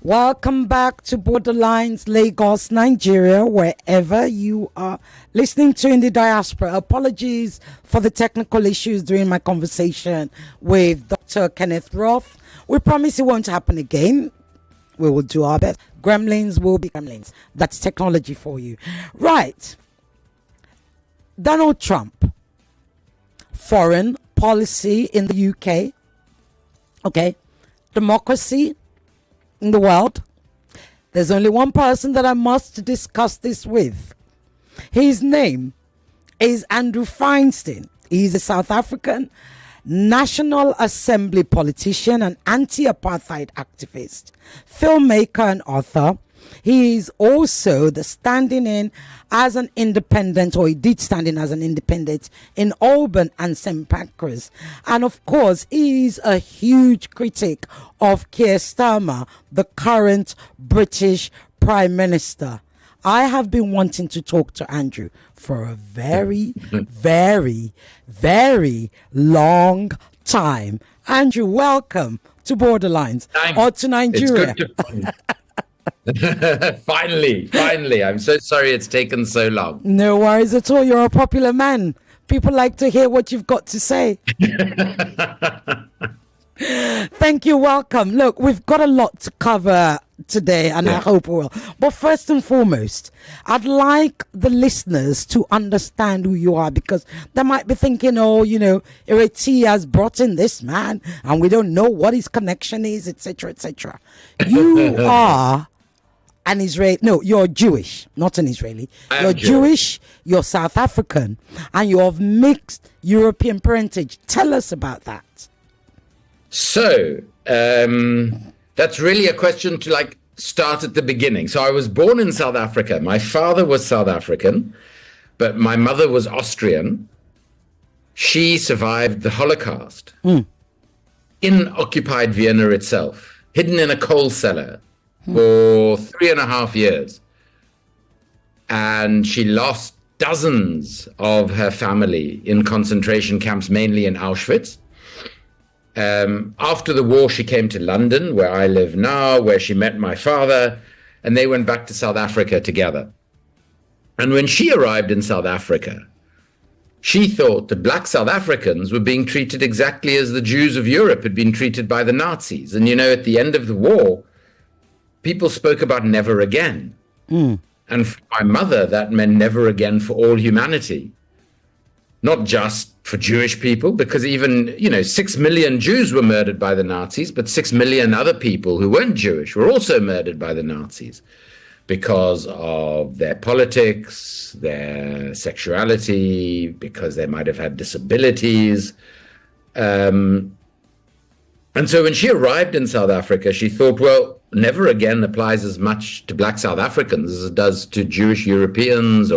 Welcome back to Borderlines, Lagos, Nigeria, wherever you are listening to in the diaspora. Apologies for the technical issues during my conversation with Dr. Kenneth Roth. We promise it won't happen again. We will do our best. Gremlins will be gremlins. That's technology for you. Right. Donald Trump. Foreign policy in the UK. Okay. Democracy in the world. There's only one person that I must discuss this with. His name is Andrew Feinstein. He's a South African National Assembly politician, an anti-apartheid activist, filmmaker and author. He is also the standing in as an independent, or he did stand in as an independent in Holborn and St. Pancras. And of course, he is a huge critic of Keir Starmer, the current British Prime Minister. I have been wanting to talk to Andrew for a very, very, very long time. Andrew, welcome to Borderlines or to Nigeria. It's good to Finally. I'm so sorry it's taken so long. No worries at all. You're a popular man. People like to hear what you've got to say. Thank you. Welcome. Look, we've got a lot to cover today, and I hope we will. But first and foremost, I'd like the listeners to understand who you are, because they might be thinking, oh, you know, Ireti has brought in this man and we don't know what his connection is, etc., etc. You are an Israeli. No, you're Jewish, not an Israeli. You're Jewish, you're South African, and you're of mixed European parentage. Tell us about that. So, that's really a question to start at the beginning. So I was born in South Africa. My father was South African, but my mother was Austrian. She survived the Holocaust in occupied Vienna itself, hidden in a coal cellar for 3.5 years. And she lost dozens of her family in concentration camps, mainly in Auschwitz. After the war, she came to London, where I live now, where she met my father, and they went back to South Africa together. And when she arrived in South Africa, she thought that black South Africans were being treated exactly as the Jews of Europe had been treated by the Nazis. And, you know, at the end of the war, people spoke about never again. And for my mother, that meant never again for all humanity. Not just for Jewish people, because even, 6 million Jews were murdered by the Nazis, but 6 million other people who weren't Jewish were also murdered by the Nazis because of their politics, their sexuality, because they might have had disabilities. And so when she arrived in South Africa, she thought, well, never again applies as much to black South Africans as it does to Jewish Europeans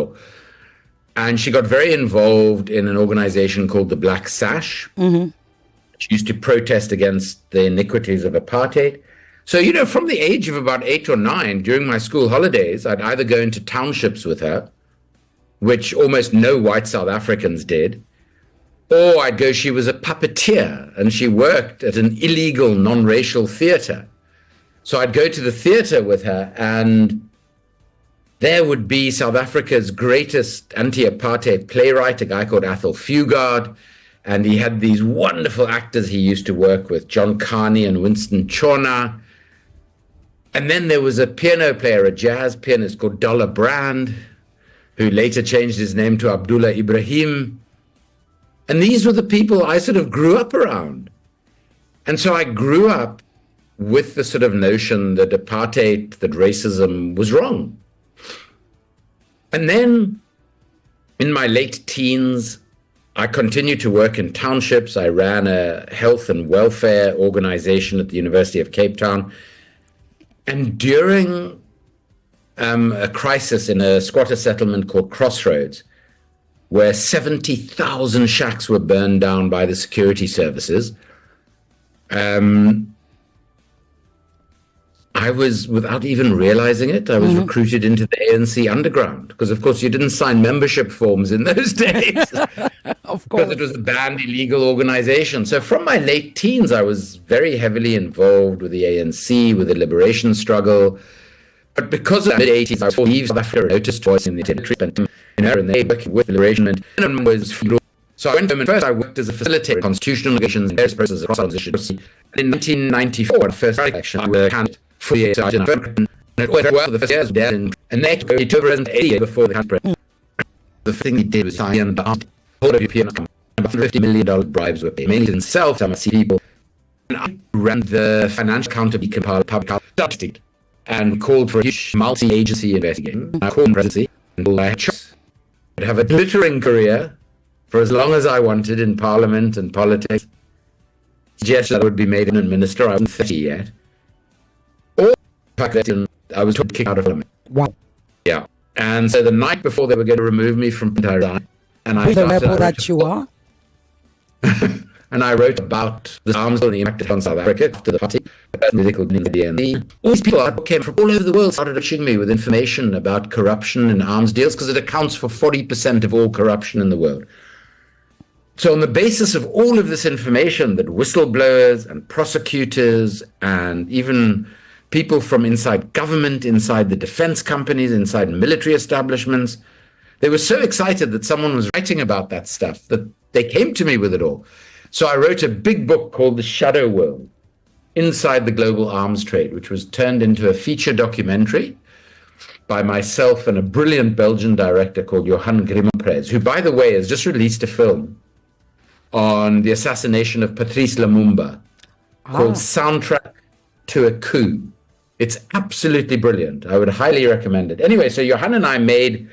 And she got very involved in an organization called the Black Sash. She used to protest against the iniquities of apartheid. So, from the age of about 8 or 9, during my school holidays, I'd either go into townships with her, which almost no white South Africans did, or she was a puppeteer, and she worked at an illegal non-racial theater. So I'd go to the theater with her, and there would be South Africa's greatest anti-apartheid playwright, a guy called Athol Fugard, and he had these wonderful actors he used to work with, John Carney and Winston Chona. And then there was a piano player, a jazz pianist called Dollar Brand, who later changed his name to Abdullah Ibrahim. And these were the people I sort of grew up around. And so I grew up with the sort of notion that apartheid, that racism was wrong. And then in my late teens, I continued to work in townships. I ran a health and welfare organization at the University of Cape Town. And during a crisis in a squatter settlement called Crossroads, where 70,000 shacks were burned down by the security services, I was, without even realizing it, I was recruited into the ANC underground because, of course, you didn't sign membership forms in those days. Of Because course. it was a banned illegal organization. So from my late teens, I was very heavily involved with the ANC, with the liberation struggle. But because of the mid-80s, I was leave South Africa, noticed voice in the territory, spent in there, and they working with liberation, and was feudal. So I went home, and first I worked as a facilitator in constitutional negotiations and various processes across our issues. And in 1994, the first election, I was a candidate for the ANC, and it went well for the first years there, and they took over as 8 years before the country. The thing he did was sign the whole European about $50 million bribes were paid, mainly himself, some see people. And I ran the financial accountability public health and called for a huge multi-agency investigation. I called presidency, and I had choice to have a glittering career for as long as I wanted in parliament and politics. Suggested that I would be made an minister. I wasn't 30 yet. Or the fact that I was told to kick out of parliament. Wow. Yeah. And so the night before they were going to remove me from Pancras, and I With the started, rebel that you are. and I wrote about the arms and the impact on South Africa after the party, political DNC. All these people came from all over the world, started reaching me with information about corruption and arms deals, because it accounts for 40% of all corruption in the world. So on the basis of all of this information that whistleblowers and prosecutors and even people from inside government, inside the defense companies, inside military establishments, they were so excited that someone was writing about that stuff that they came to me with it all. So I wrote a big book called The Shadow World, Inside the Global Arms Trade, which was turned into a feature documentary by myself and a brilliant Belgian director called Johan Grimmelprez, who, by the way, has just released a film on the assassination of Patrice Lumumba called Soundtrack to a Coup. It's absolutely brilliant. I would highly recommend it. Anyway, so Johan and I made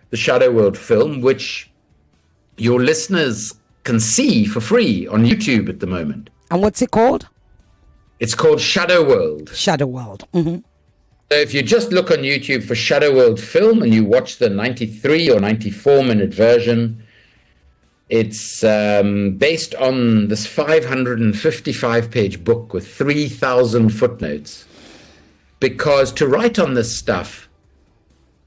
the Shadow World film, which your listeners can see for free on YouTube at the moment. And what's it called? It's called Shadow World. Shadow World. Mm-hmm. So if you just look on YouTube for Shadow World film and you watch the 93 or 94-minute version, it's based on this 555-page book with 3,000 footnotes. Because to write on this stuff,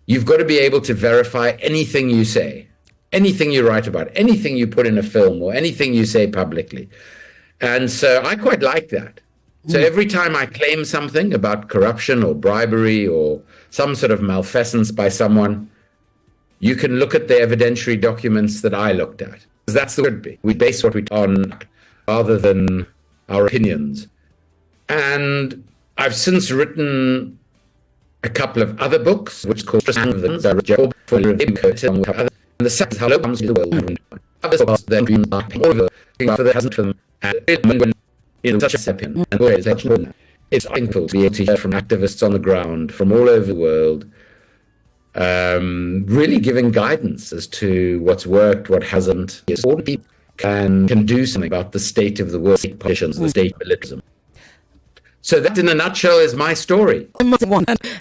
you've got to be able to verify anything you say, anything you write about, anything you put in a film or anything you say publicly. And so I quite like that. So every time I claim something about corruption or bribery or some sort of malfeasance by someone, you can look at the evidentiary documents that I looked at. Because that's the word. We base what we on rather than our opinions. And I've since written a couple of other books, which called and the second how low comes to the world. Others of their dreams are all over for the hasn't them. And in such a second, and it's thankful to be able to hear from activists on the ground from all over the world, really giving guidance as to what's worked, what hasn't. Yes, all people can do something about the state of the world, state politicians, the state militarism. So that, in a nutshell, is my story.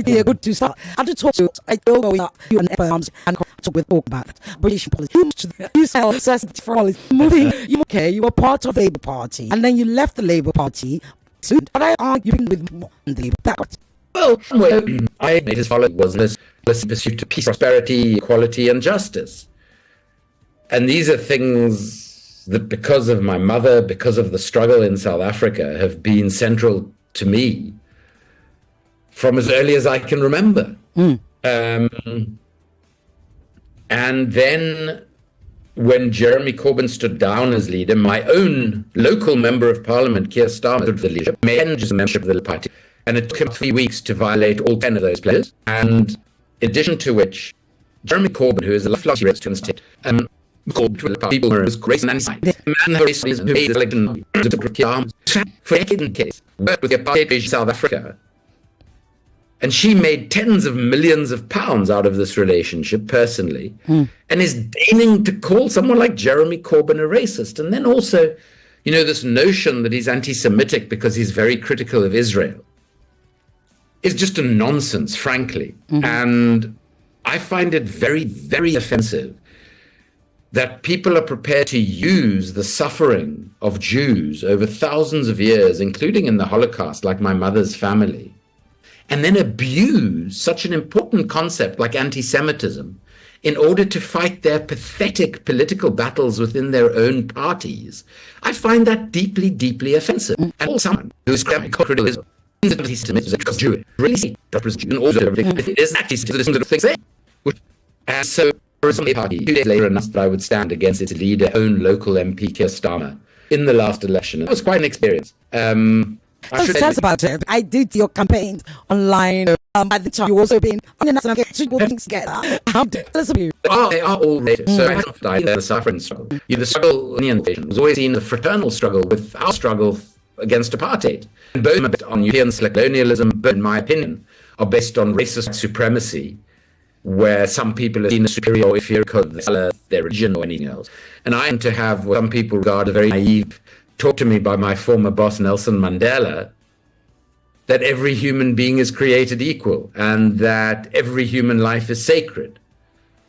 Yeah, good to start. I to talk to I don't know you and arms and talk with talk about that. British politics. You sell for all moving. You you were part of the Labour Party, and then you left the Labour Party soon. But I arguing with the Labour Party. Well, I made his follow was this pursuit of peace, prosperity, equality, and justice. And these are things that, because of my mother, because of the struggle in South Africa, have been central to me from as early as I can remember. And then when Jeremy Corbyn stood down as leader, my own local member of parliament, Keir Starmer, took the leadership, made a membership of the party. And it took him 3 weeks to violate all 10 of those pledges. And in addition to which, Jeremy Corbyn, who is a lifelong hero to the state, called to the people who was grace and side. Man who made election for decades, worked with the apartheid regime in South Africa. And she made tens of millions of pounds out of this relationship personally, and is deigning to call someone like Jeremy Corbyn a racist. And then also, this notion that he's anti-Semitic because he's very critical of Israel is just a nonsense, frankly. And I find it very, very offensive that people are prepared to use the suffering of Jews over thousands of years, including in the Holocaust, like my mother's family, and then abuse such an important concept like anti-Semitism in order to fight their pathetic political battles within their own parties, I find that deeply, deeply offensive. And all someone who is critical anti-Semitism is because Jewish, really represent all of everything. It is actually the sort of things there. And so, for example, the party 2 days later announced that I would stand against its leader, own local MP Keir Starmer, in the last election. It was quite an experience. Tell us about it. I did your campaign online. At the time, you also been on the national two things together. How did this you? They are all related. So I have died the suffering struggle. The struggle in the invasion was always seen as a fraternal struggle with our struggle against apartheid. And both are based on European colonialism, but in my opinion, are based on racist supremacy, where some people are seen as superior or inferior because of their religion or anything else. And I am to have what some people regard as very naive talk to me by my former boss, Nelson Mandela, that every human being is created equal and that every human life is sacred.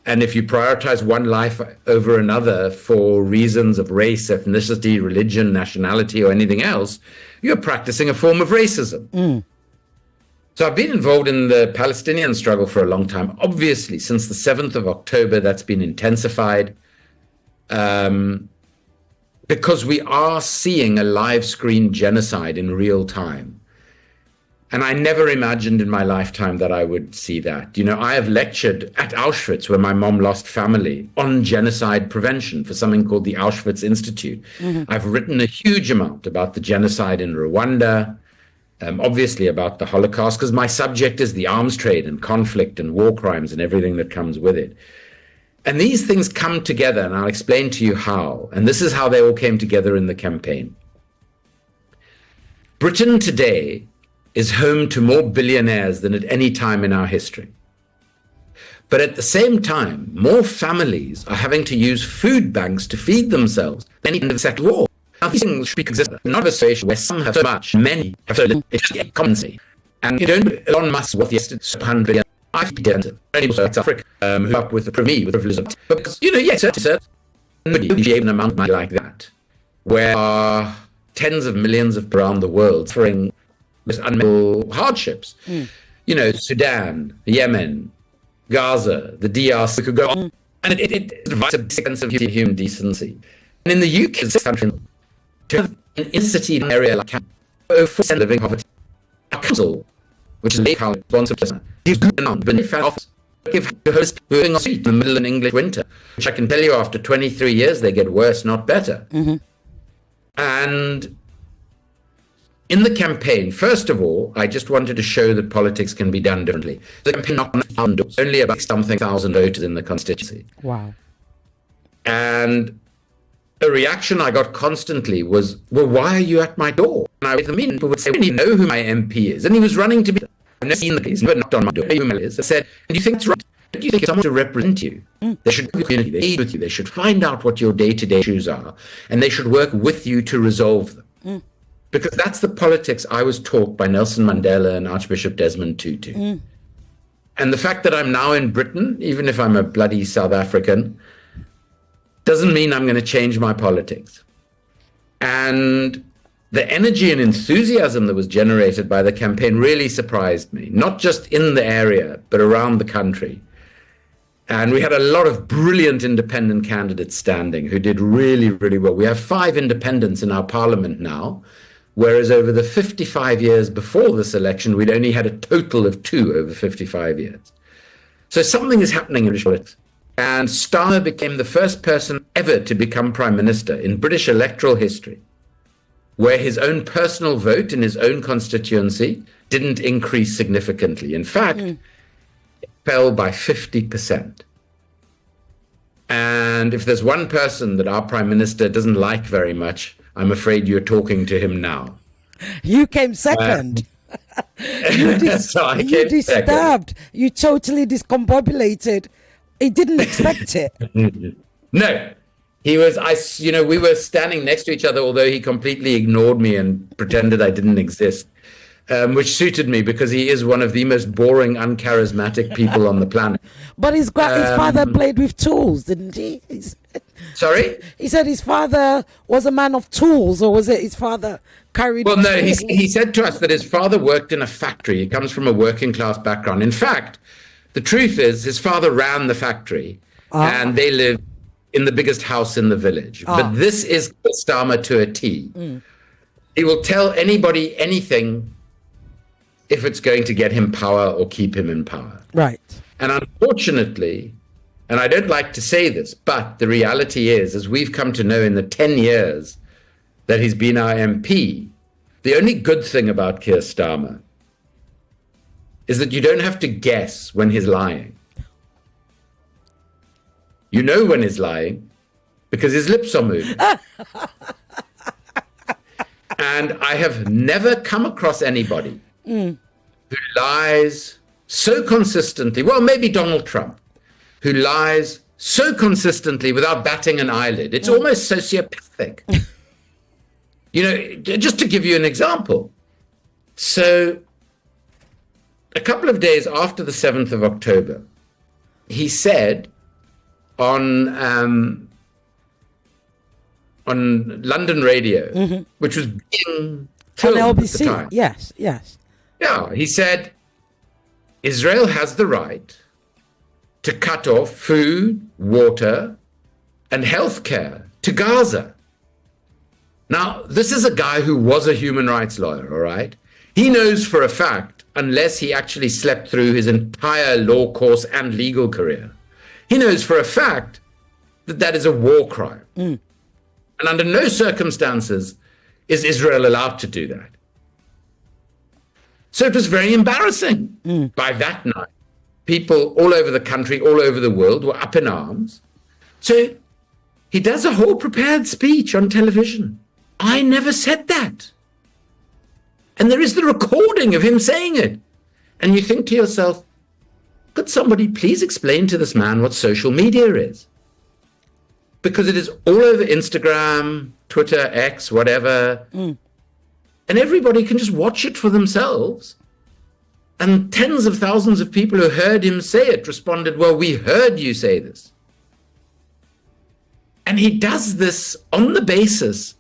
And if you prioritize one life over another for reasons of race, ethnicity, religion, nationality, or anything else, you're practicing a form of racism. So I've been involved in the Palestinian struggle for a long time. Obviously, since the 7th of October, that's been intensified. Because we are seeing a live screen genocide in real time. And I never imagined in my lifetime that I would see that. I have lectured at Auschwitz, where my mom lost family, on genocide prevention for something called the Auschwitz Institute. I've written a huge amount about the genocide in Rwanda, obviously about the Holocaust, because my subject is the arms trade and conflict and war crimes and everything that comes with it. And these things come together, and I'll explain to you how. And this is how they all came together in the campaign. Britain today is home to more billionaires than at any time in our history. But at the same time, more families are having to use food banks to feed themselves than in the Second War. Now, these things should exist. Not a situation where some have so much, many have so little. It's just common sense. And Elon Musk's wealth yesterday, 100 billion. I've been also South Africa, who up with the privilege of, because, yes, nobody would be able to amount of money like that, where tens of millions of around the world suffering unmanageable hardships. Sudan, Yemen, Gaza, the DRC, we could go on. And it provides a basic sense of human decency. And in the UK, this country, to have an inner-city area like over 4% living poverty, our council, which is a council responsible, is good on, but if office give the host moving on street in the middle of an English winter, which I can tell you after 23 years, they get worse, not better. And in the campaign, first of all, I just wanted to show that politics can be done differently. The campaign knocked on 1,000 doors, only about something thousand voters in the constituency. Wow. And a reaction I got constantly was, well, why are you at my door? And I would people would say, we don't know who my MP is. And he was running to be, I've never seen the case, never knocked on my door. I said, and do you think it's right? Do you think it's someone to represent you? They should be community, they with you. They should find out what your day-to-day issues are, and they should work with you to resolve them. Because that's the politics I was taught by Nelson Mandela and Archbishop Desmond Tutu. And the fact that I'm now in Britain, even if I'm a bloody South African, doesn't mean I'm going to change my politics. And the energy and enthusiasm that was generated by the campaign really surprised me, not just in the area, but around the country. And we had a lot of brilliant independent candidates standing who did really, really well. We have 5 independents in our parliament now, whereas over the 55 years before this election, we'd only had a total of 2 over 55 years. So something is happening in British politics. And Starmer became the first person ever to become prime minister in British electoral history, where his own personal vote in his own constituency didn't increase significantly. In fact, it fell by 50%. And if there's one person that our prime minister doesn't like very much, I'm afraid you're talking to him now. You came second. You disturbed. You totally discombobulated. He didn't expect it. No. He was, we were standing next to each other, although he completely ignored me and pretended I didn't exist, which suited me because he is one of the most boring, uncharismatic people on the planet. But his father played with tools, didn't he? Sorry? He said his father was a man of tools, or was it his father carried? Well, no, tools? he said to us that his father worked in a factory. He comes from a working class background. In fact, the truth is his father ran the factory and they lived in the biggest house in the village. But this is Starmer to a T. He will tell anybody anything if it's going to get him power or keep him in power. Right. And unfortunately, and I don't like to say this, but the reality is, as we've come to know in the 10 years that he's been our MP, the only good thing about Keir Starmer is that you don't have to guess when he's lying. You know when he's lying because his lips are moving. And I have never come across anybody who lies so consistently, well, maybe Donald Trump, who lies so consistently without batting an eyelid. It's almost sociopathic. You know, just to give you an example. So a couple of days after the 7th of October, he said on London radio, which was being filmed on LBC. at the time. Yes, yes. Yeah, he said, Israel has the right to cut off food, water, and healthcare to Gaza. Now, this is a guy who was a human rights lawyer, all right? He knows for a fact, unless he actually slept through his entire law course and legal career, he knows for a fact that that is a war crime. And under no circumstances is Israel allowed to do that. So it was very embarrassing. By that night, people all over the country, all over the world were up in arms. So he does a whole prepared speech on television. I never said that. And there is the recording of him saying it. And you think to yourself, could somebody please explain to this man what social media is? Because it is all over Instagram, Twitter, X, whatever. And everybody can just watch it for themselves. And tens of thousands of people who heard him say it responded, well, we heard you say this. And he does this on the basis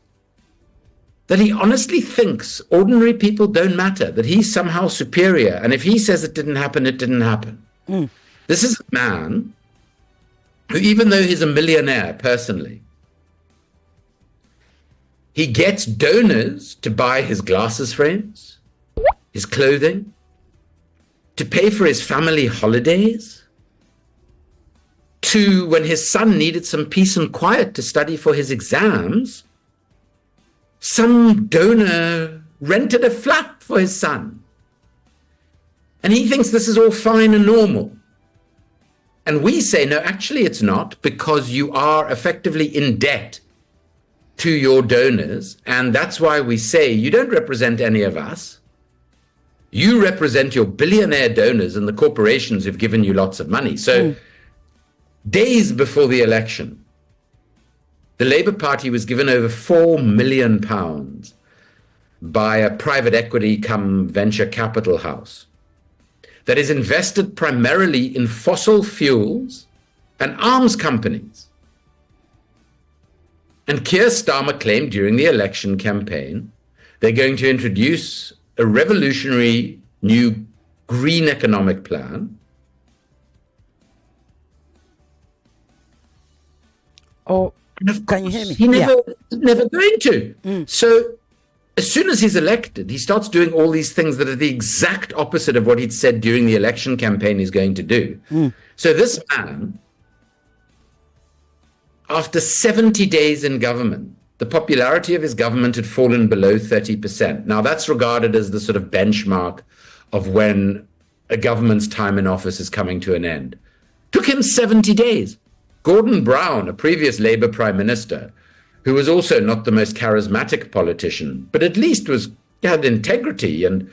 that he honestly thinks ordinary people don't matter, that he's somehow superior. And if he says it didn't happen, it didn't happen. This is a man who, even though he's a millionaire personally, he gets donors to buy his glasses frames, his clothing, to pay for his family holidays, to, when his son needed some peace and quiet to study for his exams, some donor rented a flat for his son. And he thinks this is all fine and normal. And we say, no, actually it's not, because you are effectively in debt to your donors. And that's why we say, you don't represent any of us. You represent your billionaire donors and the corporations who've given you lots of money. So days before the election, the Labour Party was given over £4 million by a private equity cum venture capital house that is invested primarily in fossil fuels and arms companies. And Keir Starmer claimed during the election campaign they're going to introduce a revolutionary new green economic plan. Oh, can you hear me? He never going to. So as soon as he's elected, he starts doing all these things that are the exact opposite of what he'd said during the election campaign he's going to do. So this man, after 70 days in government, the popularity of his government had fallen below 30%. Now, that's regarded as the sort of benchmark of when a government's time in office is coming to an end. Took him 70 days. Gordon Brown, a previous Labour Prime Minister, who was also not the most charismatic politician, but at least had integrity. And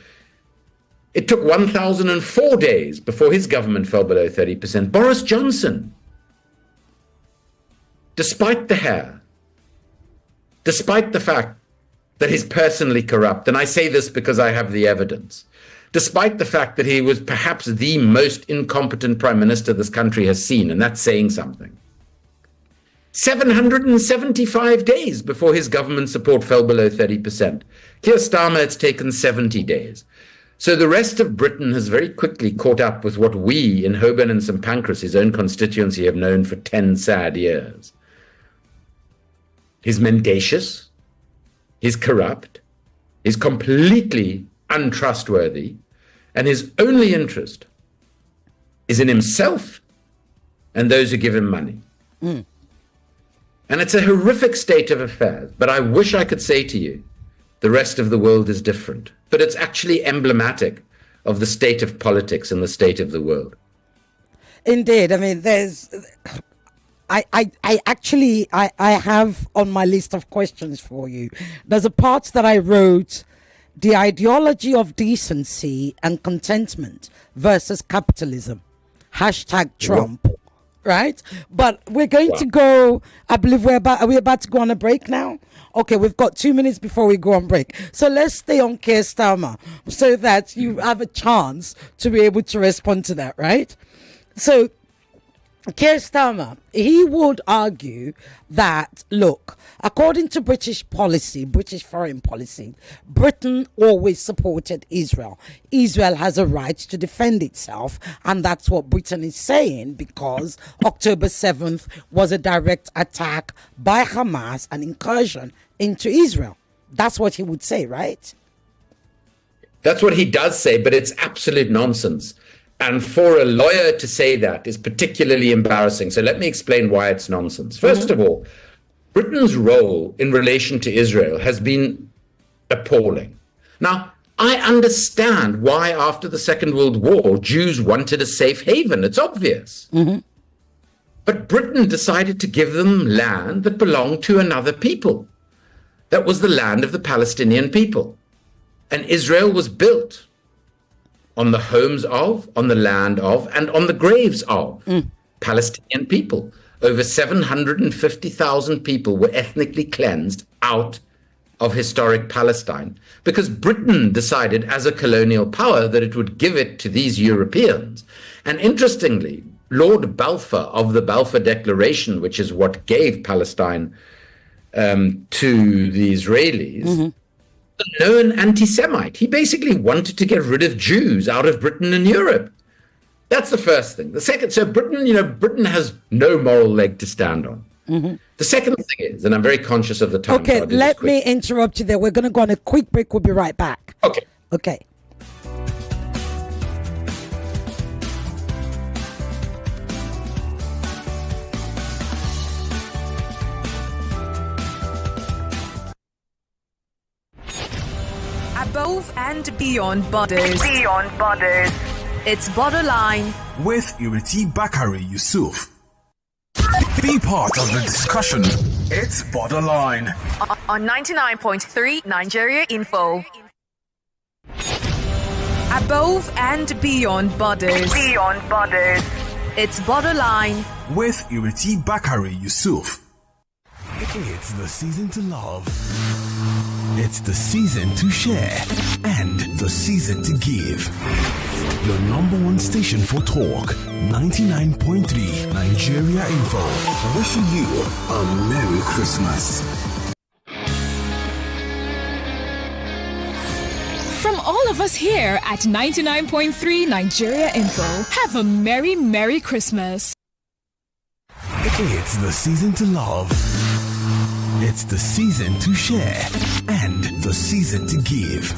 it took 1,004 days before his government fell below 30%. Boris Johnson, despite the hair, despite the fact that he's personally corrupt, and I say this because I have the evidence, despite the fact that he was perhaps the most incompetent prime minister this country has seen, and that's saying something. 775 days before his government support fell below 30%. Keir Starmer, it's taken 70 days. So the rest of Britain has very quickly caught up with what we in Holborn and St Pancras, his own constituency, have known for 10 sad years. He's mendacious, he's corrupt, he's completely untrustworthy, and his only interest is in himself and those who give him money. And it's a horrific state of affairs, but I wish I could say to you, the rest of the world is different. But it's actually emblematic of the state of politics and the state of the world. Indeed. I mean, I have on my list of questions for you. There's a part that I wrote, the ideology of decency and contentment versus capitalism. #Trump. Wow. Right? But we're going to go, I believe are we about to go on a break now? Okay, we've got 2 minutes before we go on break. So let's stay on Keir Starmer so that you have a chance to be able to respond to that, right? So Keir Starmer, he would argue that, look, according to British foreign policy, Britain always supported Israel. Israel has a right to defend itself, and that's what Britain is saying, because October 7th was a direct attack by Hamas, an incursion into Israel. That's what he would say, right? That's what he does say, but it's absolute nonsense. And for a lawyer to say that is particularly embarrassing. So let me explain why it's nonsense. First of all, Britain's role in relation to Israel has been appalling. Now, I understand why after the Second World War, Jews wanted a safe haven. It's obvious. But Britain decided to give them land that belonged to another people. That was the land of the Palestinian people. And Israel was built on the homes of, on the land of, and on the graves of Palestinian people. Over 750,000 people were ethnically cleansed out of historic Palestine because Britain decided as a colonial power that it would give it to these Europeans. And interestingly, Lord Balfour of the Balfour Declaration, which is what gave Palestine to the Israelis, a known anti-Semite. He basically wanted to get rid of Jews out of Britain and Europe. That's the first thing. The second, so Britain has no moral leg to stand on. The second thing is, and I'm very conscious of the time. Okay, let me interrupt you there. We're going to go on a quick break. We'll be right back. Okay. Above and beyond borders. It's Borderline with Ireti Bakare-Yusuf. Be part of the discussion. It's Borderline on 99.3 Nigeria Info. Above and beyond borders. It's Borderline with Ireti Bakare-Yusuf. It's the season to love. It's the season to share and the season to give. Your number one station for talk, 99.3 Nigeria Info. Wishing you a Merry Christmas. From all of us here at 99.3 Nigeria Info, have a Merry, Merry Christmas. It's the season to love. It's the season to share and the season to give.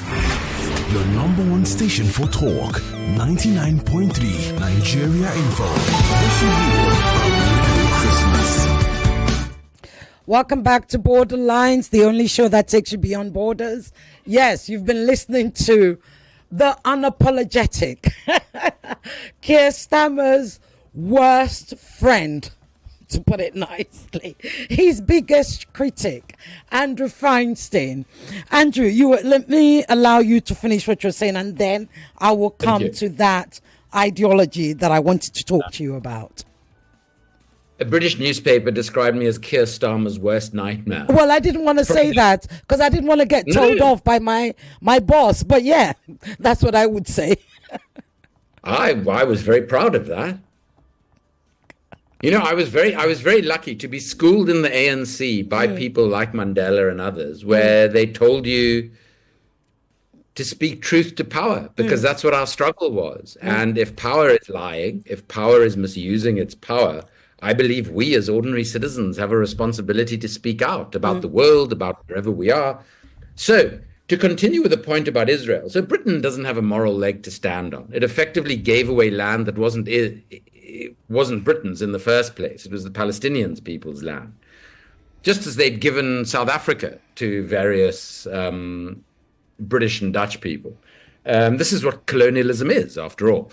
Your number one station for talk, 99.3 Nigeria Info. Wishing you a Merry Christmas. Welcome back to Borderlines, the only show that takes you beyond borders. Yes, you've been listening to the unapologetic Keir Starmer's worst friend, to put it nicely, his biggest critic, Andrew Feinstein. Andrew, let me allow you to finish what you're saying, and then I will come to that ideology that I wanted to talk to you about. A British newspaper described me as Keir Starmer's worst nightmare. Well, I didn't want to say that because I didn't want to get told off by my boss. But yeah, that's what I would say. I was very proud of that. You know, I was very lucky to be schooled in the ANC by people like Mandela and others, where they told you to speak truth to power, because that's what our struggle was. And if power is lying, if power is misusing its power, I believe we as ordinary citizens have a responsibility to speak out about the world, about wherever we are. So to continue with the point about Israel, so Britain doesn't have a moral leg to stand on. It effectively gave away land that it wasn't Britain's in the first place. It was the Palestinians' people's land. Just as they'd given South Africa to various British and Dutch people. This is what colonialism is, after all.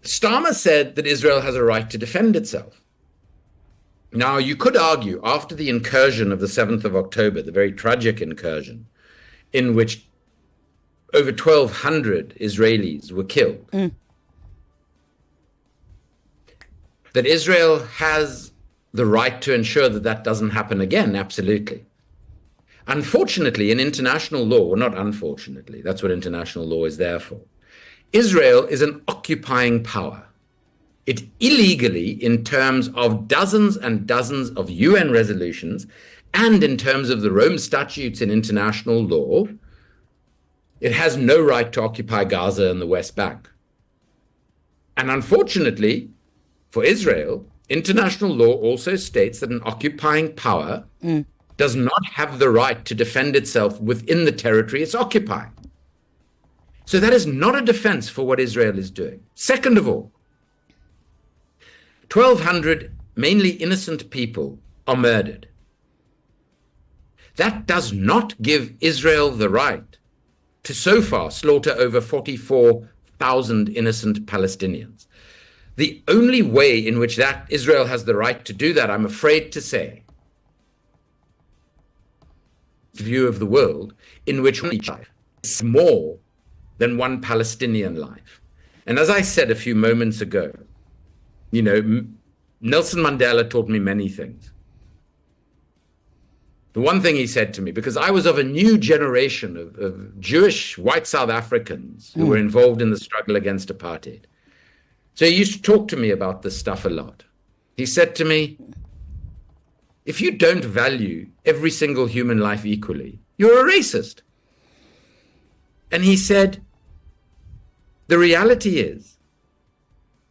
Starmer said that Israel has a right to defend itself. Now, you could argue, after the incursion of the 7th of October, the very tragic incursion, in which over 1,200 Israelis were killed, that Israel has the right to ensure that that doesn't happen again, absolutely. Unfortunately, in international law, or not unfortunately, that's what international law is there for, Israel is an occupying power. It illegally, in terms of dozens and dozens of UN resolutions, and in terms of the Rome statutes in international law, it has no right to occupy Gaza and the West Bank. And unfortunately, for Israel, international law also states that an occupying power does not have the right to defend itself within the territory it's occupying. So that is not a defense for what Israel is doing. Second of all, 1,200 mainly innocent people are murdered. That does not give Israel the right to so far slaughter over 44,000 innocent Palestinians. The only way in which that Israel has the right to do that, I'm afraid to say, view of the world, in which each life is more than one Palestinian life. And as I said a few moments ago, you know, Nelson Mandela taught me many things. The one thing he said to me, because I was of a new generation of Jewish white South Africans who were involved in the struggle against apartheid. So he used to talk to me about this stuff a lot. He said to me, if you don't value every single human life equally, you're a racist. And he said, the reality is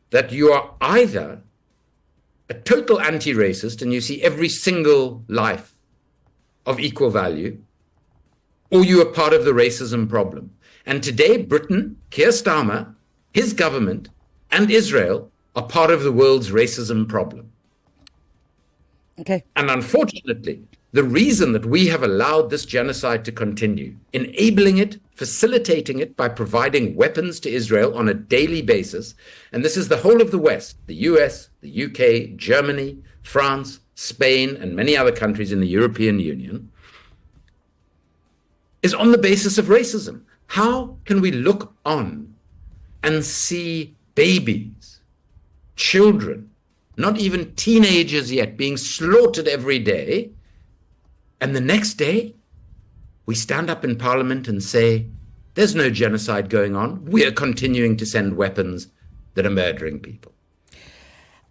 that you are either a total anti-racist and you see every single life of equal value, or you are part of the racism problem. And today, Britain, Keir Starmer, his government, and Israel are part of the world's racism problem. Okay. And unfortunately, the reason that we have allowed this genocide to continue, enabling it, facilitating it by providing weapons to Israel on a daily basis, and this is the whole of the West, the US, the UK, Germany, France, Spain, and many other countries in the European Union, is on the basis of racism. How can we look on and see babies, children, not even teenagers yet, being slaughtered every day, and the next day we stand up in Parliament and say, there's no genocide going on. We are continuing to send weapons that are murdering people.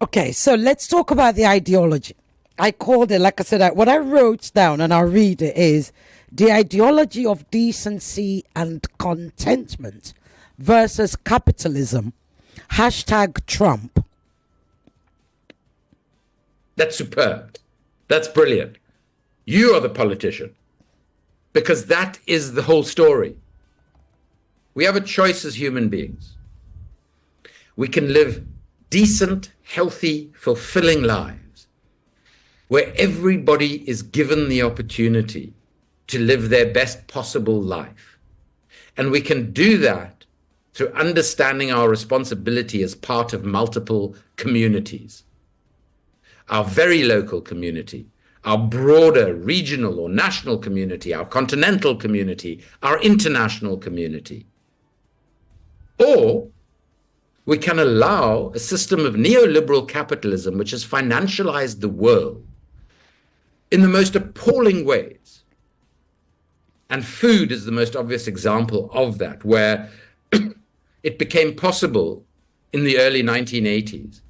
Okay, so let's talk about the ideology. I called it, like I said, what I wrote down, and I'll read it, is the ideology of decency and contentment versus capitalism. #Trump. That's superb. That's brilliant. You are the politician, because that is the whole story. We have a choice as human beings. We can live decent, healthy, fulfilling lives where everybody is given the opportunity to live their best possible life. And we can do that through understanding our responsibility as part of multiple communities. Our very local community, our broader regional or national community, our continental community, our international community. Or we can allow a system of neoliberal capitalism which has financialized the world in the most appalling ways. And food is the most obvious example of that, where it became possible in the early 1980s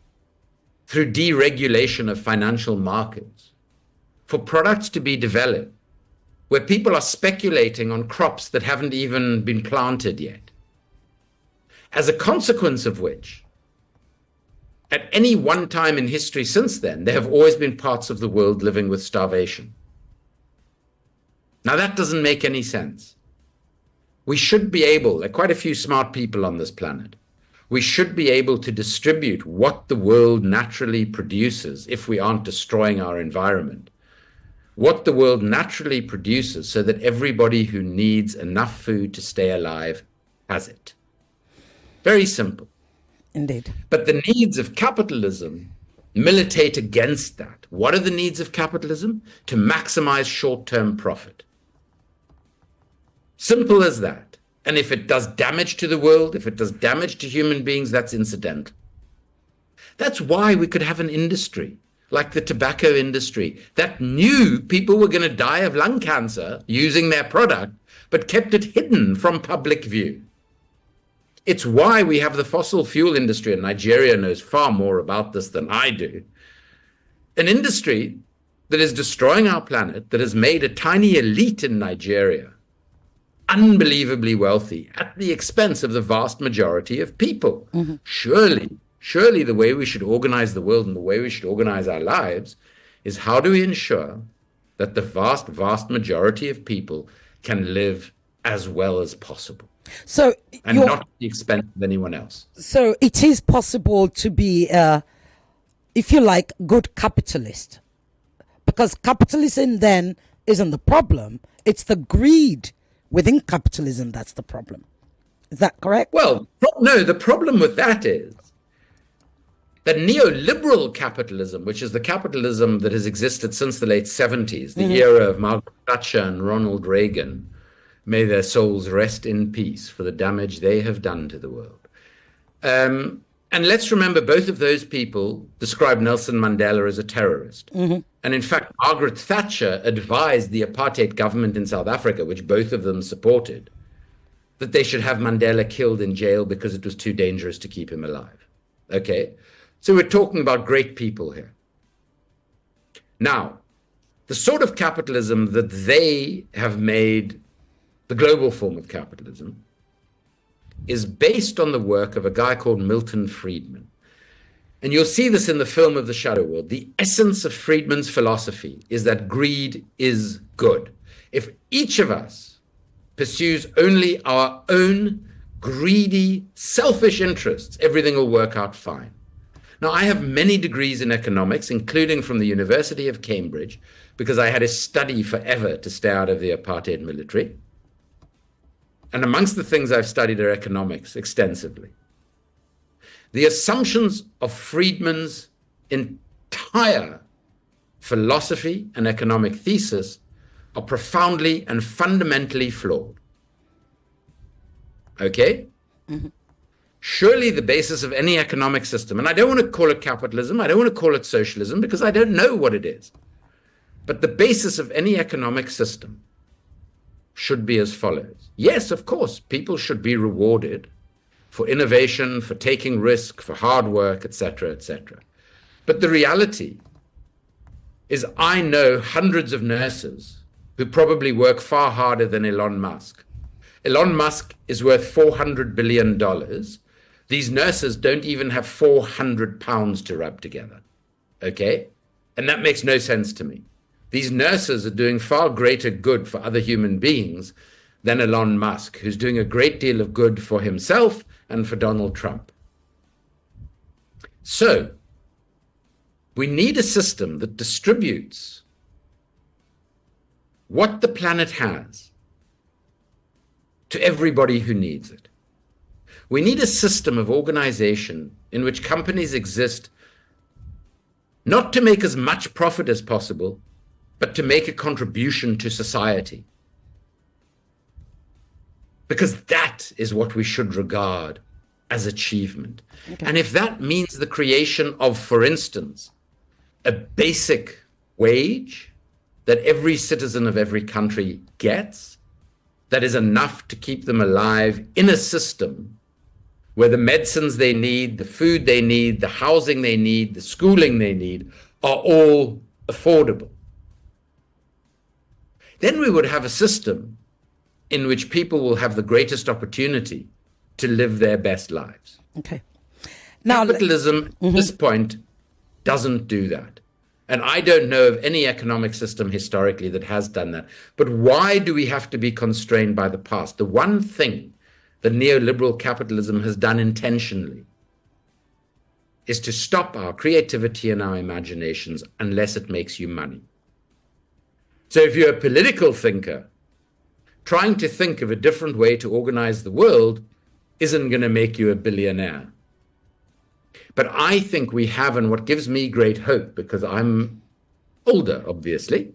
through deregulation of financial markets for products to be developed where people are speculating on crops that haven't even been planted yet. As a consequence of which, at any one time in history since then, there have always been parts of the world living with starvation. Now, that doesn't make any sense. We should be able, there are quite a few smart people on this planet, we should be able to distribute what the world naturally produces if we aren't destroying our environment. What the world naturally produces so that everybody who needs enough food to stay alive has it. Very simple. Indeed. But the needs of capitalism militate against that. What are the needs of capitalism? To maximize short-term profit. Simple as that. And if it does damage to the world, if it does damage to human beings, that's incidental. That's why we could have an industry like the tobacco industry that knew people were going to die of lung cancer using their product, but kept it hidden from public view. It's why we have the fossil fuel industry, and Nigeria knows far more about this than I do. An industry that is destroying our planet, that has made a tiny elite in Nigeria unbelievably wealthy at the expense of the vast majority of people. Mm-hmm. Surely the way we should organize the world and the way we should organize our lives is how do we ensure that the vast, vast majority of people can live as well as possible? So, and not at the expense of anyone else. So it is possible to be, if you like, good capitalist, because capitalism then isn't the problem. It's the greed within capitalism that's the problem. Is that correct? Well, no, the problem with that is that neoliberal capitalism, which is the capitalism that has existed since the late 70s, the era of Margaret Thatcher and Ronald Reagan, may their souls rest in peace for the damage they have done to the world. And let's remember, both of those people described Nelson Mandela as a terrorist. Mm-hmm. And in fact, Margaret Thatcher advised the apartheid government in South Africa, which both of them supported, that they should have Mandela killed in jail because it was too dangerous to keep him alive. Okay? So we're talking about great people here. Now, the sort of capitalism that they have made the global form of capitalism is based on the work of a guy called Milton Friedman. And you'll see this in the film of The Shadow World. The essence of Friedman's philosophy is that greed is good. If each of us pursues only our own greedy, selfish interests, everything will work out fine. Now, I have many degrees in economics, including from the University of Cambridge, because I had to study forever to stay out of the apartheid military. And amongst the things I've studied are economics extensively. The assumptions of Friedman's entire philosophy and economic thesis are profoundly and fundamentally flawed. Okay? Mm-hmm. Surely the basis of any economic system, and I don't want to call it capitalism, I don't want to call it socialism, because I don't know what it is. But the basis of any economic system should be as follows. Yes, of course, people should be rewarded for innovation, for taking risk, for hard work, etc., etc. But the reality is I know hundreds of nurses who probably work far harder than Elon Musk. Elon Musk is worth $400 billion. These nurses don't even have 400 pounds to rub together. Okay? And that makes no sense to me. These nurses are doing far greater good for other human beings than Elon Musk, who's doing a great deal of good for himself and for Donald Trump. So, we need a system that distributes what the planet has to everybody who needs it. We need a system of organization in which companies exist not to make as much profit as possible, but to make a contribution to society. Because that is what we should regard as achievement. Okay. And if that means the creation of, for instance, a basic wage that every citizen of every country gets, that is enough to keep them alive in a system where the medicines they need, the food they need, the housing they need, the schooling they need are all affordable. Then we would have a system in which people will have the greatest opportunity to live their best lives. Okay. Now, capitalism at this point doesn't do that. And I don't know of any economic system historically that has done that. But why do we have to be constrained by the past? The one thing that neoliberal capitalism has done intentionally is to stop our creativity and our imaginations unless it makes you money. So if you're a political thinker, trying to think of a different way to organize the world isn't going to make you a billionaire. But I think we have, and what gives me great hope, because I'm older, obviously,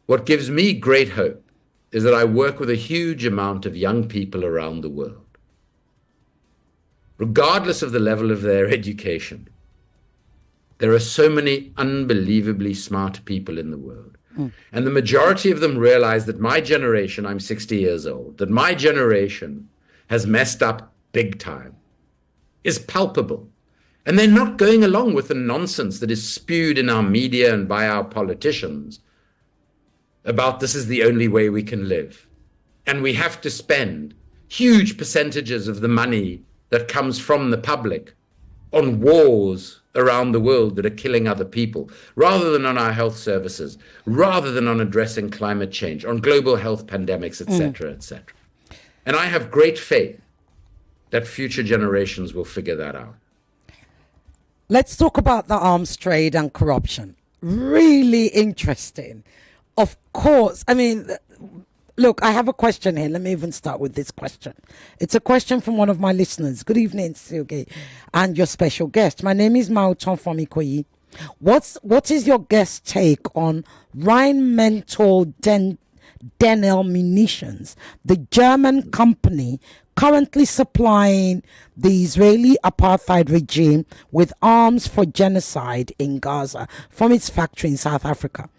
what gives me great hope is that I work with a huge amount of young people around the world, regardless of the level of their education. There are so many unbelievably smart people in the world. And the majority of them realize that my generation, I'm 60 years old, that my generation has messed up big time, is palpable. And they're not going along with the nonsense that is spewed in our media and by our politicians about this is the only way we can live. And we have to spend huge percentages of the money that comes from the public on wars around the world that are killing other people, rather than on our health services, rather than on addressing climate change, on global health pandemics, etc., etc. And I have great faith that future generations will figure that out. Let's talk about the arms trade and corruption. Really interesting. Of course, I mean, look, I have a question here. Let me even start with this question. It's a question from one of my listeners. Good evening, Silge, and your special guest. My name is Mauton from Ikoyi. What is your guest take on Rheinmetall Denel Munitions, the German company currently supplying the Israeli apartheid regime with arms for genocide in Gaza from its factory in South Africa?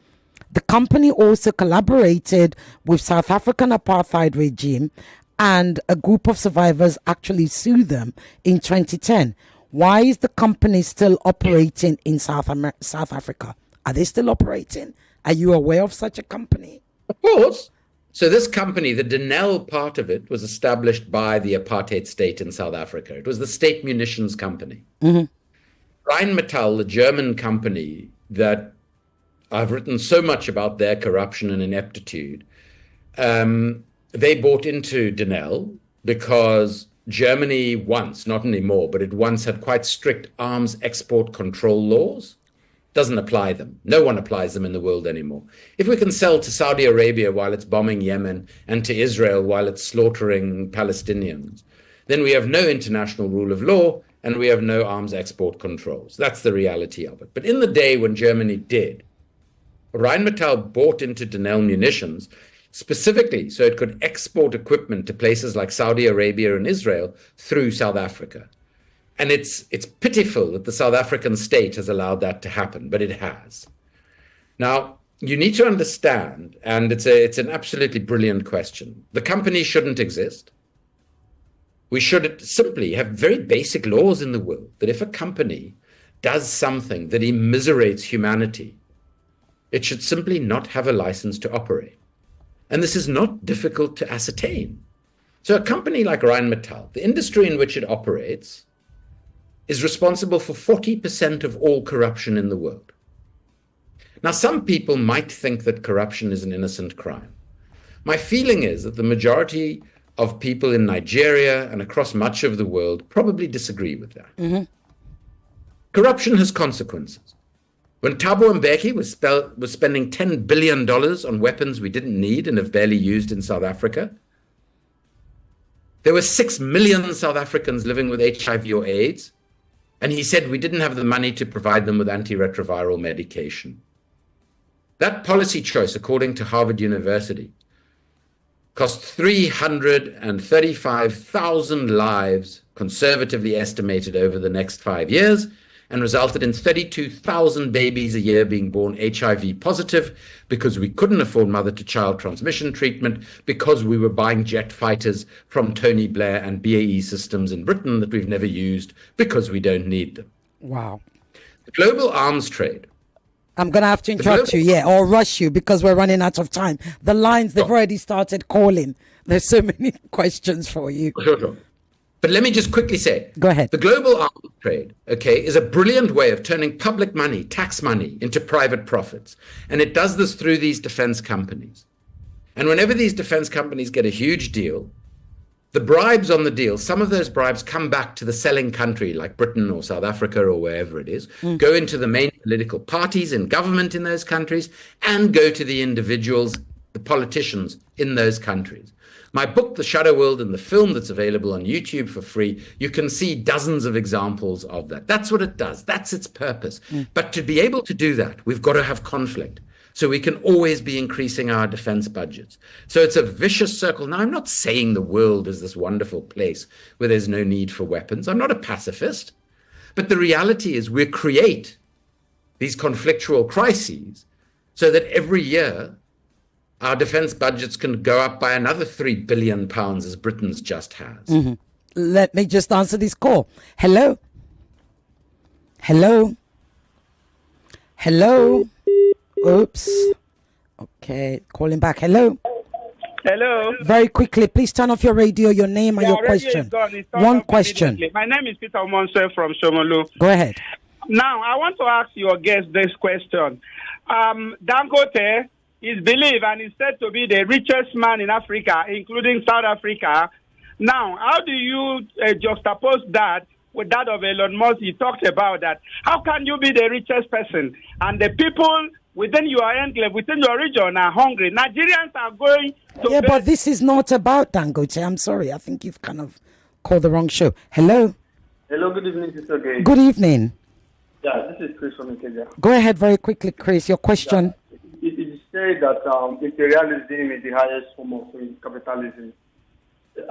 The company also collaborated with South African apartheid regime, and a group of survivors actually sued them in 2010. Why is the company still operating in South Africa? Are they still operating? Are you aware of such a company? Of course. So this company, the Denel part of it, was established by the apartheid state in South Africa. It was the state munitions company. Rheinmetall, the German company that I've written so much about their corruption and ineptitude, they bought into Denel because Germany once, not anymore, but it once had quite strict arms export control laws. Doesn't apply them. No one applies them in the world anymore. If we can sell to Saudi Arabia while it's bombing Yemen and to Israel while it's slaughtering Palestinians, then we have no international rule of law and we have no arms export controls. That's the reality of it. But in the day when Germany did, Rheinmetall bought into Denel Munitions specifically so it could export equipment to places like Saudi Arabia and Israel through South Africa. And it's pitiful that the South African state has allowed that to happen, but it has. Now, you need to understand, and it's an absolutely brilliant question. The company shouldn't exist. We should simply have very basic laws in the world that if a company does something that immiserates humanity, it should simply not have a license to operate. And this is not difficult to ascertain. So a company like Rheinmetall, the industry in which it operates, is responsible for 40% of all corruption in the world. Now, some people might think that corruption is an innocent crime. My feeling is that the majority of people in Nigeria and across much of the world probably disagree with that. Corruption has consequences. When Thabo Mbeki was spending $10 billion on weapons we didn't need and have barely used in South Africa, there were 6 million South Africans living with HIV or AIDS, and he said we didn't have the money to provide them with antiretroviral medication. That policy choice, according to Harvard University, cost 335,000 lives, conservatively estimated over the next 5 years, and resulted in 32,000 babies a year being born HIV positive because we couldn't afford mother-to-child transmission treatment, because we were buying jet fighters from Tony Blair and BAE Systems in Britain that we've never used because we don't need them. Wow. The global arms trade. I'm going to have to interrupt you, or rush you because we're running out of time. The lines, they've already started calling. There's so many questions for you. Sure. But let me just quickly say, go ahead. The global arms trade, is a brilliant way of turning public money, tax money, into private profits. And it does this through these defense companies. And whenever these defense companies get a huge deal, the bribes on the deal, some of those bribes come back to the selling country, like Britain or South Africa or wherever it is, go into the main political parties in government in those countries, and go to the individuals, the politicians in those countries. My book, The Shadow World, and the film that's available on YouTube for free, you can see dozens of examples of that. That's what it does. That's its purpose. But to be able to do that, we've got to have conflict. So we can always be increasing our defense budgets. So it's a vicious circle. Now, I'm not saying the world is this wonderful place where there's no need for weapons. I'm not a pacifist. But the reality is we create these conflictual crises so that every year our defense budgets can go up by another £3 billion as Britain's just has. Let me just answer this call. Hello? Oops. Okay, calling back. Hello? Very quickly, please turn off your radio, your name and your question. One question. My name is Peter Monse from Shomolu. Go ahead. Now, I want to ask your guest this question. Dangote is believed and is said to be the richest man in Africa, including South Africa. Now, how do you juxtapose that with that of Elon Musk? He talked about that. How can you be the richest person and the people within your enclave, within your region are hungry? Nigerians are going to... Yeah, but this is not about Dangote. I'm sorry. I think you've kind of called the wrong show. Hello? Hello, good evening, Sister Gay. Good evening. Yeah, this is Chris from Ikeja. Go ahead very quickly, Chris. Your question. It is said that imperialism is the highest form of capitalism.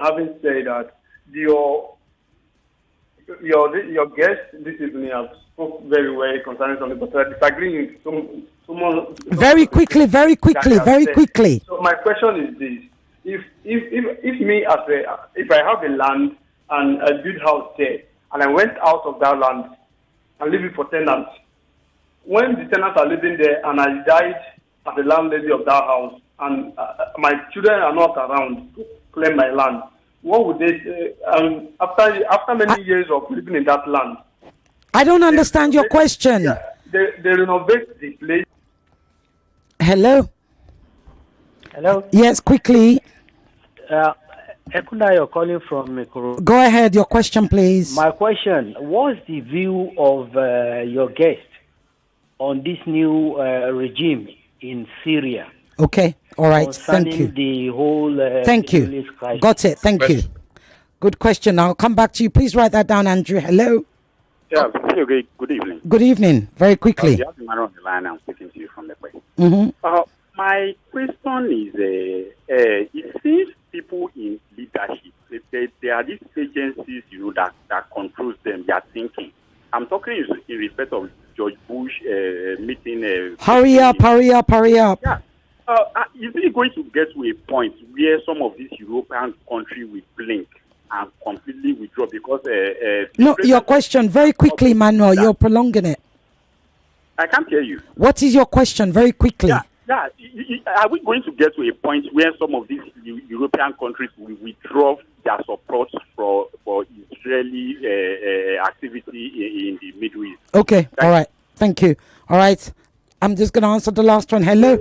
Having said that, your guest this evening have spoke very well concerning something, but I disagree with someone. Very quickly. So my question is this: if me if I have a land and I build house there, and I went out of that land and leave it for tenants, when the tenants are living there and I died as the landlady of that house, and my children are not around to claim my land, what would they say after many years of living in that land? I don't understand your question. Yeah, they renovate the place. Hello? Yes, quickly. Ekunda, you're calling from Mikuru. Go ahead, your question, please. My question, what's the view of your guest on this new regime in Syria? Okay, all right, thank you. The whole thank you. Got it, thank you. Good question. I'll come back to you. Please write that down, Andrew. Hello? Yeah, good evening. Good evening, very quickly. You have the man on the line. I'm speaking to you from the place. My question is, it seems people in leadership, there are these agencies, that controls them, their thinking. I'm talking in respect of George Bush meeting. Hurry up. Yeah. Is it going to get to a point where some of these European countries will blink and completely withdraw because... no, your question, very quickly, Manuel, you're prolonging it. I can't hear you. What is your question, very quickly? Yeah. Are we going to get to a point where some of these European countries will withdraw their support for Israeli activity in the Middle East? Okay, all right. Thank you. All right. I'm just going to answer the last one. Hello?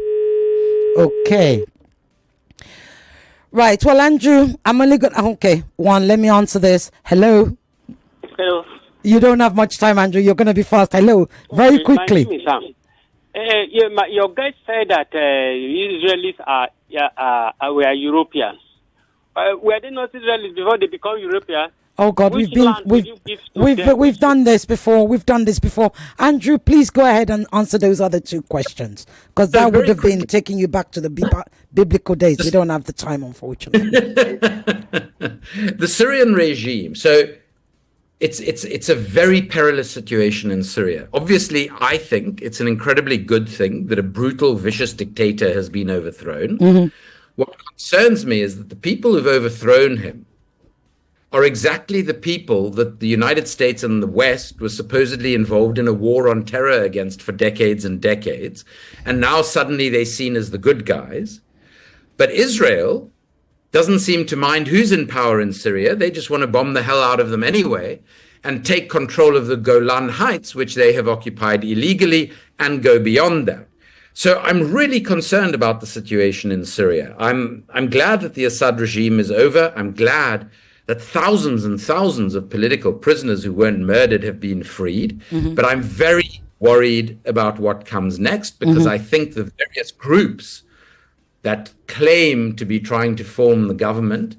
Okay. Right. Well, Andrew, I'm only going to... Okay. Let me answer this. Hello? Hello. You don't have much time, Andrew. You're going to be fast. Hello? Very quickly. My name is Sam. Your guys said that Israelis were Europeans. Were they not Israelis before they become European? Oh God, we've done this before. Andrew, please go ahead and answer those other two questions, because that would have been taking you back to the biblical days. We don't have the time, unfortunately. The Syrian regime. So it's a very perilous situation in Syria. Obviously, I think it's an incredibly good thing that a brutal, vicious dictator has been overthrown. Mm-hmm. What concerns me is that the people who've overthrown him are exactly the people that the United States and the West was supposedly involved in a war on terror against for decades and decades. And now suddenly they're seen as the good guys. But Israel doesn't seem to mind who's in power in Syria. They just want to bomb the hell out of them anyway and take control of the Golan Heights, which they have occupied illegally, and go beyond that. So I'm really concerned about the situation in Syria. I'm glad that the Assad regime is over. I'm glad that thousands and thousands of political prisoners who weren't murdered have been freed. Mm-hmm. But I'm very worried about what comes next, because I think the various groups that claim to be trying to form the government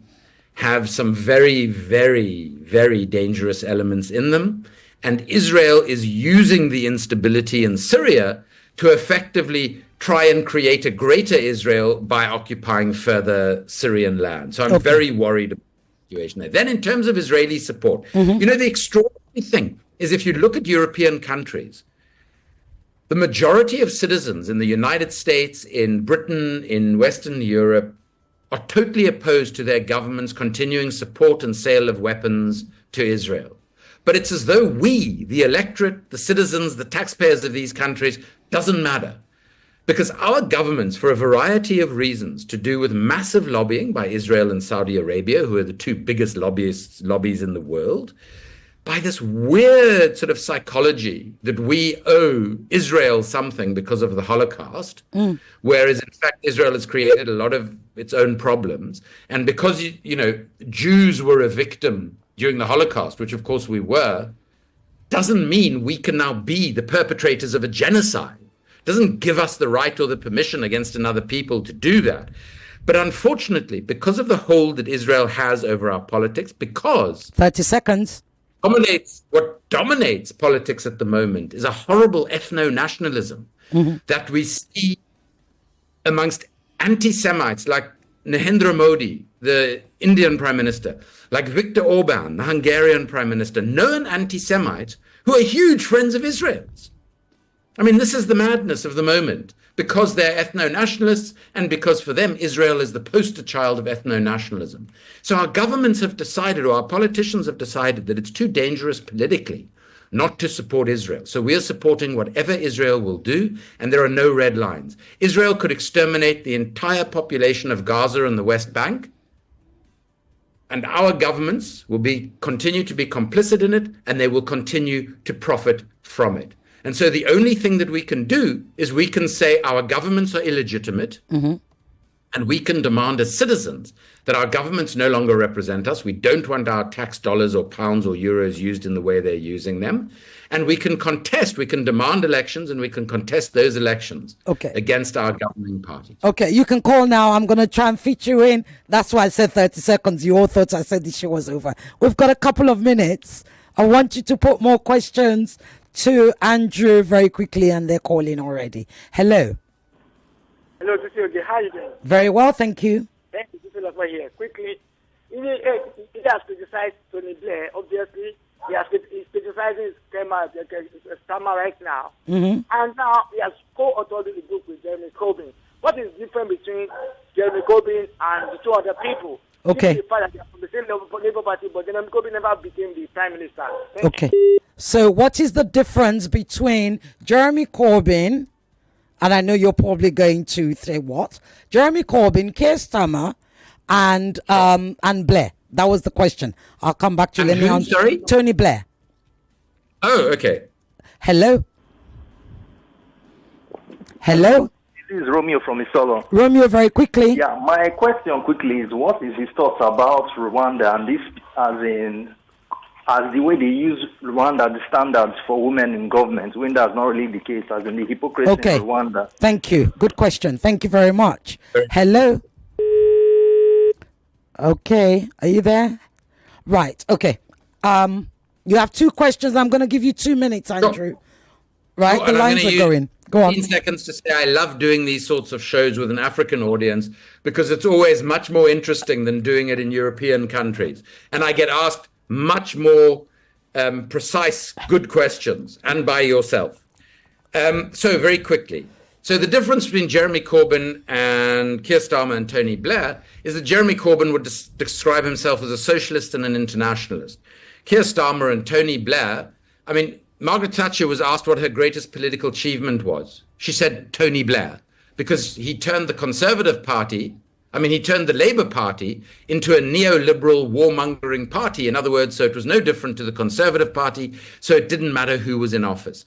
have some very, very, very dangerous elements in them. And Israel is using the instability in Syria to effectively try and create a greater Israel by occupying further Syrian land. So I'm very worried about the situation there. Then in terms of Israeli support, you know, the extraordinary thing is, if you look at European countries, the majority of citizens in the United States, in Britain, in Western Europe, are totally opposed to their government's continuing support and sale of weapons to Israel. But it's as though we, the electorate, the citizens, the taxpayers of these countries, doesn't matter. Because our governments, for a variety of reasons, to do with massive lobbying by Israel and Saudi Arabia, who are the two biggest lobbies in the world, by this weird sort of psychology that we owe Israel something because of the Holocaust, whereas in fact Israel has created a lot of its own problems. And because, you know, Jews were a victim during the Holocaust, which of course we were, doesn't mean we can now be the perpetrators of a genocide. Doesn't give us the right or the permission against another people to do that. But unfortunately, because of the hold that Israel has over our politics, because 30 seconds. What dominates politics at the moment is a horrible ethno-nationalism that we see amongst anti-Semites like Narendra Modi, the Indian Prime Minister, like Viktor Orban, the Hungarian Prime Minister, known anti-Semites who are huge friends of Israel's. I mean, this is the madness of the moment, because they're ethno-nationalists and because for them, Israel is the poster child of ethno-nationalism. So our governments have decided, or our politicians have decided, that it's too dangerous politically not to support Israel. So we are supporting whatever Israel will do, and there are no red lines. Israel could exterminate the entire population of Gaza and the West Bank, and our governments will continue to be complicit in it, and they will continue to profit from it. And so the only thing that we can do is we can say our governments are illegitimate, and we can demand as citizens that our governments no longer represent us. We don't want our tax dollars or pounds or euros used in the way they're using them. And we can contest, we can demand elections, and we can contest those elections against our governing party. Okay, you can call now. I'm going to try and fit you in. That's why I said 30 seconds. You all thought I said the show was over. We've got a couple of minutes. I want you to put more questions to Andrew very quickly, and they're calling already. Hello. Hello, Tusioge. How are you doing? Very well, thank you. Thank you, Tusioge, here. Quickly, he has criticized Tony Blair. Obviously, he's criticizing his scammer right now. And now he has co-authored the book with Jeremy Corbyn. What is the difference between Jeremy Corbyn and the two other people? Okay. The fact that they are from the same Labour Party, but Jeremy Corbyn never became the Prime Minister. Okay. So what is the difference between Jeremy Corbyn, and I know you're probably going to say what? Jeremy Corbyn, Keir Starmer, and Blair. That was the question. I'll come back to you. Sorry? Tony Blair. Oh, okay. Hello? Hello? This is Romeo from Isolo. Romeo, very quickly. Yeah, my question quickly is, what is his thoughts about Rwanda, and this as the way they use Rwanda, the standards for women in government, when that's not really the case, as in the hypocrisy in Rwanda? Thank you. Good question. Thank you very much. Hello? Okay. Are you there? Right. Okay. You have two questions. I'm going to give you 2 minutes, Andrew. Right? The lines are going. Go on. 15 seconds to say I love doing these sorts of shows with an African audience because it's always much more interesting than doing it in European countries. And I get asked much more precise, good questions, and by yourself. So very quickly. So the difference between Jeremy Corbyn and Keir Starmer and Tony Blair is that Jeremy Corbyn would describe himself as a socialist and an internationalist. Keir Starmer and Tony Blair, I mean, Margaret Thatcher was asked what her greatest political achievement was. She said Tony Blair, because he turned the Conservative Party, he turned the Labour Party into a neoliberal warmongering party. In other words, so it was no different to the Conservative Party, so it didn't matter who was in office.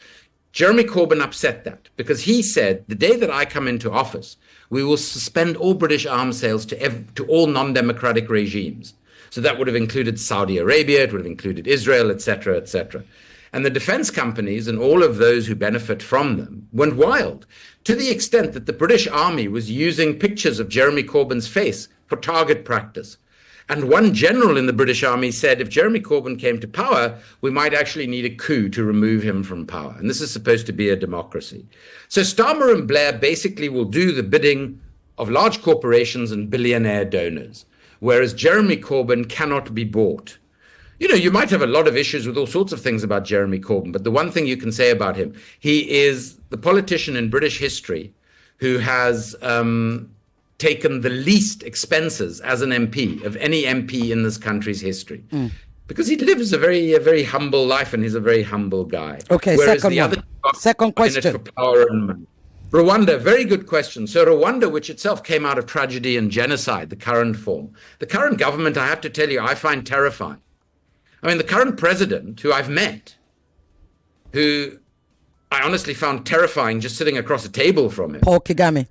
Jeremy Corbyn upset that because he said, the day that I come into office, we will suspend all British arms sales to all non-democratic regimes. So that would have included Saudi Arabia, it would have included Israel, etc., etc. And the defense companies and all of those who benefit from them went wild, to the extent that the British Army was using pictures of Jeremy Corbyn's face for target practice. And one general in the British Army said, if Jeremy Corbyn came to power, we might actually need a coup to remove him from power. And this is supposed to be a democracy. So Starmer and Blair basically will do the bidding of large corporations and billionaire donors, whereas Jeremy Corbyn cannot be bought. You know, you might have a lot of issues with all sorts of things about Jeremy Corbyn, but the one thing you can say about him, he is the politician in British history who has taken the least expenses as an MP of any MP in this country's history. Because he lives a very humble life and he's a very humble guy. Okay, whereas second question. For power and money. Rwanda, very good question. So Rwanda, which itself came out of tragedy and genocide, the current form. The current government, I have to tell you, I find terrifying. I mean, the current president, who I've met, who I honestly found terrifying just sitting across a table from him. Paul Kagame.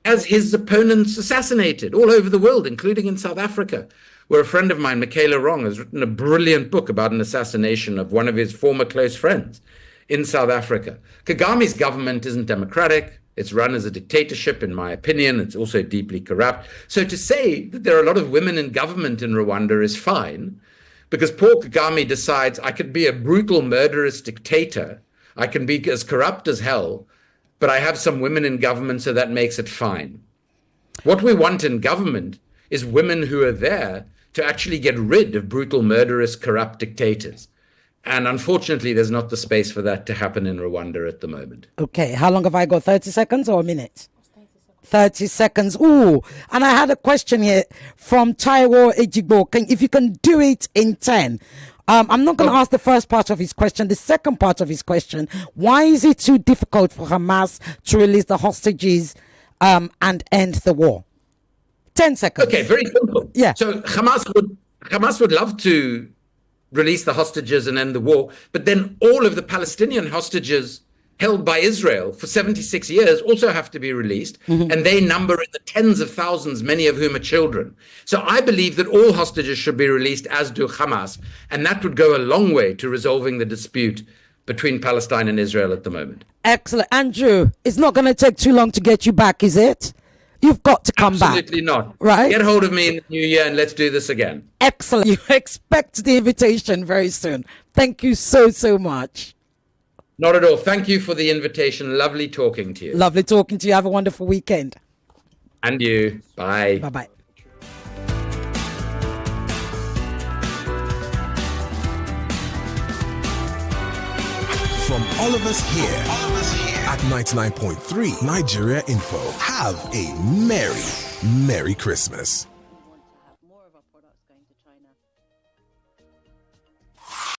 Has his opponents assassinated all over the world, including in South Africa, where a friend of mine, Michaela Wrong, has written a brilliant book about an assassination of one of his former close friends in South Africa. Kagame's government isn't democratic. It's run as a dictatorship, in my opinion. It's also deeply corrupt. So to say that there are a lot of women in government in Rwanda is fine, because Paul Kagame decides I could be a brutal, murderous dictator. I can be as corrupt as hell, but I have some women in government, so that makes it fine. What we want in government is women who are there to actually get rid of brutal, murderous, corrupt dictators. And unfortunately, there's not the space for that to happen in Rwanda at the moment. Okay, how long have I got? 30 seconds or a minute? 30 seconds. Ooh, and I had a question here from Taiwo Ejigbo. If you can do it in 10. I'm not going to ask the first part of his question. The second part of his question, why is it too difficult for Hamas to release the hostages and end the war? 10 seconds. Okay, very simple. Yeah. So Hamas would love to release the hostages and end the war, but then all of the Palestinian hostages held by Israel for 76 years also have to be released, and they number in the tens of thousands, many of whom are children. So I believe that all hostages should be released, as do Hamas, and that would go a long way to resolving the dispute between Palestine and Israel at the moment. Excellent. Andrew, it's not going to take too long to get you back, is it? You've got to come back. Absolutely not. Right? Get hold of me in the new year and let's do this again. Excellent. You expect the invitation very soon. Thank you so much. Not at all. Thank you for the invitation. Lovely talking to you. Lovely talking to you. Have a wonderful weekend. And you. Bye. Bye-bye. From all of us here at 99.3 Nigeria Info, have a Merry Christmas.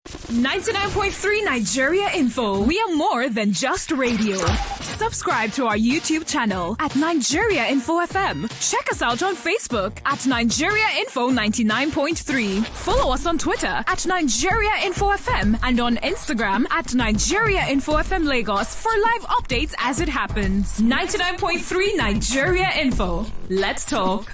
99.3 Nigeria Info. We are more than just radio. Subscribe to our YouTube channel at Nigeria Info FM. Check us out on Facebook at Nigeria Info 99.3. Follow us on Twitter at Nigeria Info FM and on Instagram at Nigeria Info FM Lagos for live updates as it happens. 99.3 Nigeria Info. Let's talk.